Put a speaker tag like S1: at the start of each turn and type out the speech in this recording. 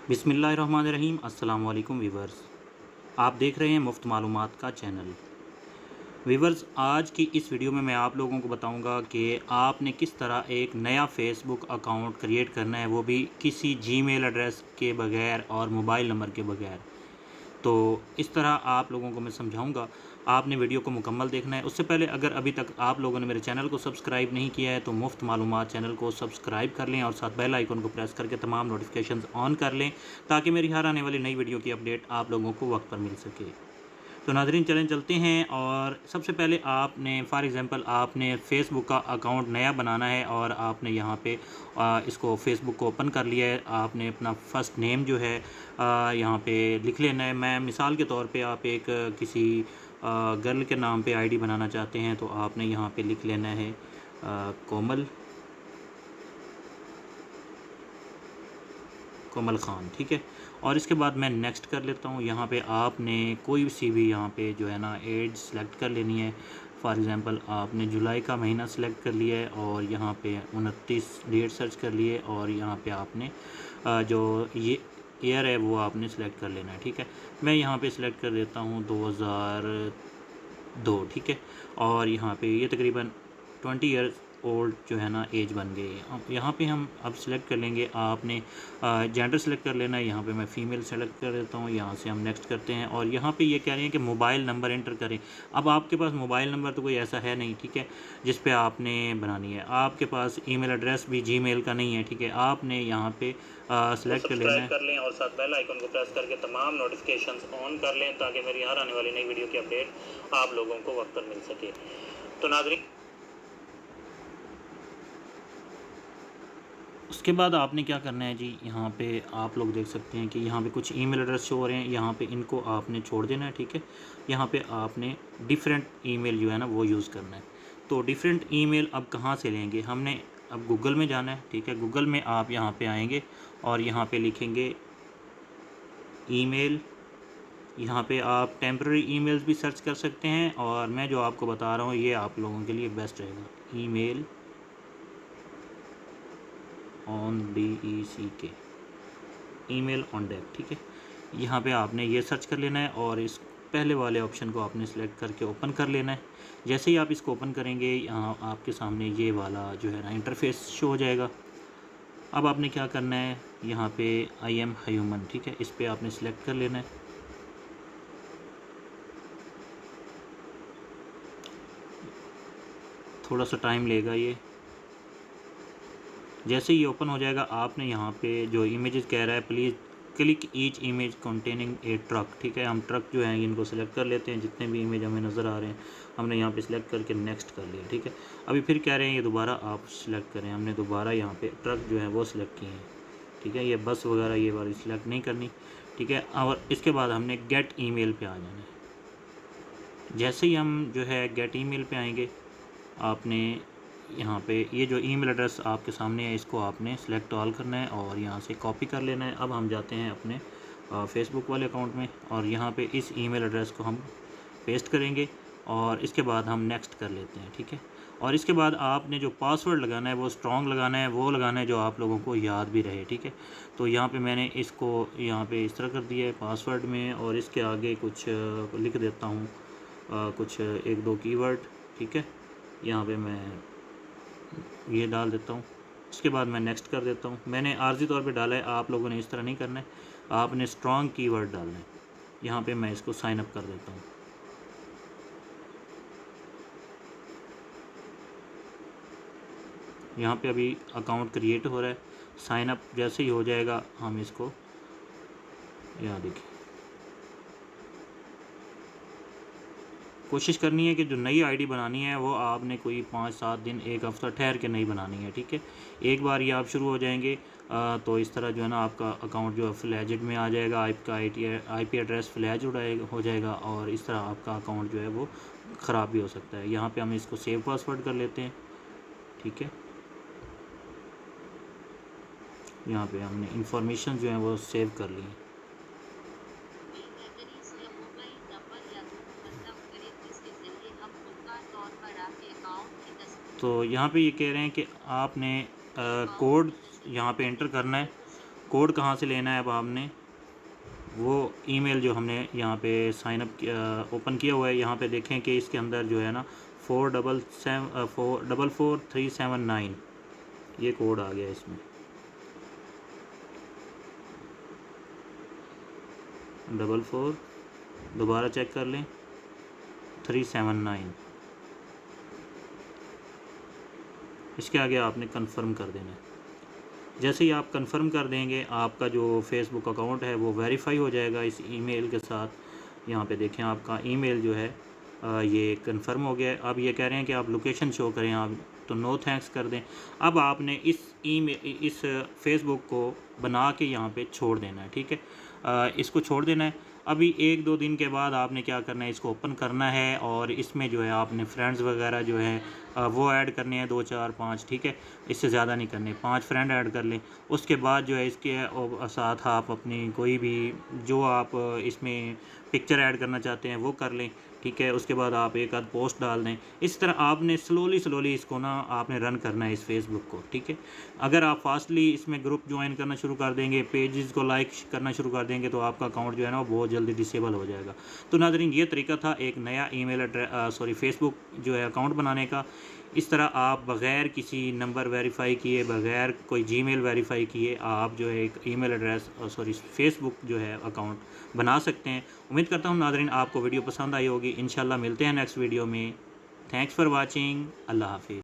S1: बिस्मिल्लाहिर्रहमानिर्रहीम। अस्सलाम वालेकुम वीवर्स, आप देख रहे हैं मुफ्त मालूमात का चैनल। वीवर्स, आज की इस वीडियो में मैं आप लोगों को बताऊंगा कि आपने किस तरह एक नया फ़ेसबुक अकाउंट क्रिएट करना है, वो भी किसी जीमेल एड्रेस के बगैर और मोबाइल नंबर के बगैर। तो इस तरह आप लोगों को मैं समझाऊंगा। आपने वीडियो को मुकम्मल देखना है। उससे पहले अगर अभी तक आप लोगों ने मेरे चैनल को सब्सक्राइब नहीं किया है तो मुफ्त मालूमात चैनल को सब्सक्राइब कर लें और साथ बेल आइकन को प्रेस करके तमाम नोटिफिकेशंस ऑन कर लें, ताकि मेरी हर आने वाली नई वीडियो की अपडेट आप लोगों को वक्त पर मिल सके। तो नाज़रीन, चलें चलते हैं। और सबसे पहले आपने फॉर एग्ज़ाम्पल आपने फ़ेसबुक का अकाउंट नया बनाना है और आपने यहाँ पे इसको फ़ेसबुक को ओपन कर लिया है। आपने अपना फ़र्स्ट नेम जो है यहाँ पे लिख लेना है। मैं मिसाल के तौर पे आप एक किसी गर्ल के नाम पे आईडी बनाना चाहते हैं तो आपने यहाँ पे लिख लेना है कोमल कोमल ख़ान, ठीक है। और इसके बाद मैं नेक्स्ट कर लेता हूँ। यहाँ पे आपने कोई सी भी यहाँ पे जो है ना एज सेलेक्ट कर लेनी है। फॉर एग्ज़ाम्पल आपने जुलाई का महीना सेलेक्ट कर लिया है और यहाँ पे 29 डेट सर्च कर लिए और यहाँ पे आपने जो ये ईयर है वो आपने सेलेक्ट कर लेना है, ठीक है। मैं यहाँ पे सिलेक्ट कर देता हूँ 2002, ठीक है। और यहाँ पे ये तकरीबन 20 ईयर्स ओल्ड जो है ना एज बन गई है। अब यहाँ पे हम अब सिलेक्ट कर लेंगे। आपने जेंडर सेलेक्ट कर लेना है। यहाँ पे मैं फ़ीमेल सेलेक्ट कर देता हूँ। यहाँ से हम नेक्स्ट करते हैं और यहाँ पे ये कह रहे हैं कि मोबाइल नंबर एंटर करें। अब आपके पास मोबाइल नंबर तो कोई ऐसा है नहीं, ठीक है, जिस पे आपने बनानी है। आपके पास ईमेल एड्रेस भी जीमेल का नहीं है, ठीक है। आपने यहाँ पे सेलेक्ट कर लेना है, कर लें और साथ बेल आइकन को प्रेस करके तमाम नोटिफिकेशंस ऑन कर लें, ताकि मेरी हर आने वाली नई वीडियो की अपडेट आप लोगों को वक्त पर मिल सके। तो नाज़रीन, उसके बाद आपने क्या करना है जी, यहाँ पे आप लोग देख सकते हैं कि यहाँ पे कुछ ईमेल एड्रेस शो हो रहे हैं। यहाँ पे इनको आपने छोड़ देना है, ठीक है। यहाँ पे आपने डिफरेंट ईमेल जो है ना वो यूज़ करना है। तो डिफरेंट ईमेल अब कहाँ से लेंगे, हमने अब गूगल में जाना है, ठीक है। गूगल में आप यहाँ पे आएंगे और यहाँ पे लिखेंगे ईमेल। यहाँ पे आप टेम्प्रेरी ईमेल्स भी सर्च कर सकते हैं और मैं जो आपको बता रहा हूँ ये आप लोगों के लिए बेस्ट रहेगा। Email on DECK, email on deck, ठीक है। यहाँ पे आपने ये सर्च कर लेना है और इस पहले वाले ऑप्शन को आपने सेलेक्ट करके ओपन कर लेना है। जैसे ही आप इसको ओपन करेंगे यहाँ आपके सामने ये वाला जो है ना इंटरफेस शो हो जाएगा। अब आपने क्या करना है, यहाँ पे आई एम ह्यूमन, ठीक है, इस पर आपने सेलेक्ट कर लेना है। थोड़ा सा टाइम लेगा ये। जैसे ही ओपन हो जाएगा आपने यहाँ पे जो इमेजेस कह रहा है please click each image containing A truck, ठीक है। हम ट्रक जो है इनको सेलेक्ट कर लेते हैं। जितने भी इमेज हमें नज़र आ रहे हैं हमने यहाँ पे सिलेक्ट करके नेक्स्ट कर लिया, ठीक है। अभी फिर कह रहे हैं ये दोबारा आप सिलेक्ट करें। हमने दोबारा यहाँ पे ट्रक जो है वो सिलेक्ट किए हैं, ठीक है। ये बस वगैरह ये वाली सिलेक्ट नहीं करनी, ठीक है। और इसके बाद हमने गेट ईमेल पे आ जाना है। जैसे ही हम जो है गेट ईमेल पे आएंगे आपने यहाँ पे ये जो ईमेल एड्रेस आपके सामने है इसको आपने सेलेक्ट ऑल करना है और यहाँ से कॉपी कर लेना है। अब हम जाते हैं अपने फ़ेसबुक वाले अकाउंट में और यहाँ पे इस ईमेल एड्रेस को हम पेस्ट करेंगे और इसके बाद हम नेक्स्ट कर लेते हैं, ठीक है। और इसके बाद आपने जो पासवर्ड लगाना है वो स्ट्रॉन्ग लगाना है, वो लगाना है जो आप लोगों को याद भी रहे, ठीक है। तो यहाँ पे मैंने इसको यहाँ पे इस तरह कर दिया है पासवर्ड में और इसके आगे कुछ लिख देता हूँ कुछ 1-2 कीवर्ड, ठीक है। यहाँ पे मैं ये डाल देता हूँ। इसके बाद मैं नेक्स्ट कर देता हूँ। मैंने आर्जी तौर पे डाला है, आप लोगों ने इस तरह नहीं करना है, आपने स्ट्रॉन्ग कीवर्ड डालना है। यहाँ पे मैं इसको साइन अप कर देता हूँ। यहाँ पे अभी अकाउंट क्रिएट हो रहा है। साइन अप जैसे ही हो जाएगा हम इसको यहाँ देखिए, कोशिश करनी है कि जो नई आईडी बनानी है वो आपने कोई 5-7 दिन 1 हफ़्ता ठहर के नहीं बनानी है, ठीक है। एक बार ये आप शुरू हो जाएंगे तो इस तरह जो है ना आपका अकाउंट जो है फ्लैजेड में आ जाएगा। आपका IP एड्रेस फ्लैज हो जाएगा और इस तरह आपका अकाउंट जो है वो ख़राब भी हो सकता है। यहाँ पे हम इसको सेव पासवर्ड कर लेते हैं, ठीक है। यहाँ पे हमने इंफॉर्मेशन जो है वो सेव कर ली है। तो यहाँ पे ये कह रहे हैं कि आपने कोड यहाँ पे एंटर करना है कोड कहाँ से लेना है? अब आपने वो ईमेल जो हमने यहाँ पे साइन अप ओपन किया हुआ है, यहाँ पे देखें कि इसके अंदर जो है ना 4444379 ये कोड आ गया इसमें। 44 दोबारा चेक कर लें 379, इसके आगे आपने कंफर्म कर देना है। जैसे ही आप कंफर्म कर देंगे आपका जो फेसबुक अकाउंट है वो वेरीफाई हो जाएगा इस ईमेल के साथ। यहाँ पे देखें आपका ईमेल जो है ये कंफर्म हो गया है। अब ये कह रहे हैं कि आप लोकेशन शो करें, आप तो नो थैंक्स कर दें। अब आपने इस फेसबुक को बना के यहाँ पे छोड़ देना है, ठीक है। इसको छोड़ देना है। अभी 1-2 दिन के बाद आपने क्या करना है, इसको ओपन करना है और इसमें जो है आपने फ्रेंड्स वगैरह जो है वो ऐड करने हैं 2 4 5, ठीक है। इससे ज़्यादा नहीं करने, 5 फ्रेंड ऐड कर लें। उसके बाद जो है इसके साथ आप अपनी कोई भी जो आप इसमें पिक्चर ऐड करना चाहते हैं वो कर लें, ठीक है। उसके बाद आप एक आध पोस्ट डाल दें। इस तरह आपने स्लोली इसको ना आपने रन करना है इस फेसबुक को, ठीक है। अगर आप फास्टली इसमें ग्रुप ज्वाइन करना शुरू कर देंगे, पेजेस को लाइक करना शुरू कर देंगे, तो आपका अकाउंट जो है ना वो बहुत जल्दी डिसेबल हो जाएगा। तो नाज़रीन ये तरीका था एक नया ईमेल फेसबुक जो है अकाउंट बनाने का। इस तरह आप बग़ैर किसी नंबर वेरीफ़ाई किए, बग़ैर कोई जीमेल वेरीफ़ाई किए आप जो है एक ईमेल एड्रेस फेसबुक जो है अकाउंट बना सकते हैं। उम्मीद करता हूँ नाज़रीन आपको वीडियो पसंद आई होगी। इंशाल्लाह मिलते हैं नेक्स्ट वीडियो में। Thanks for watching. अल्लाह हाफ़िज़।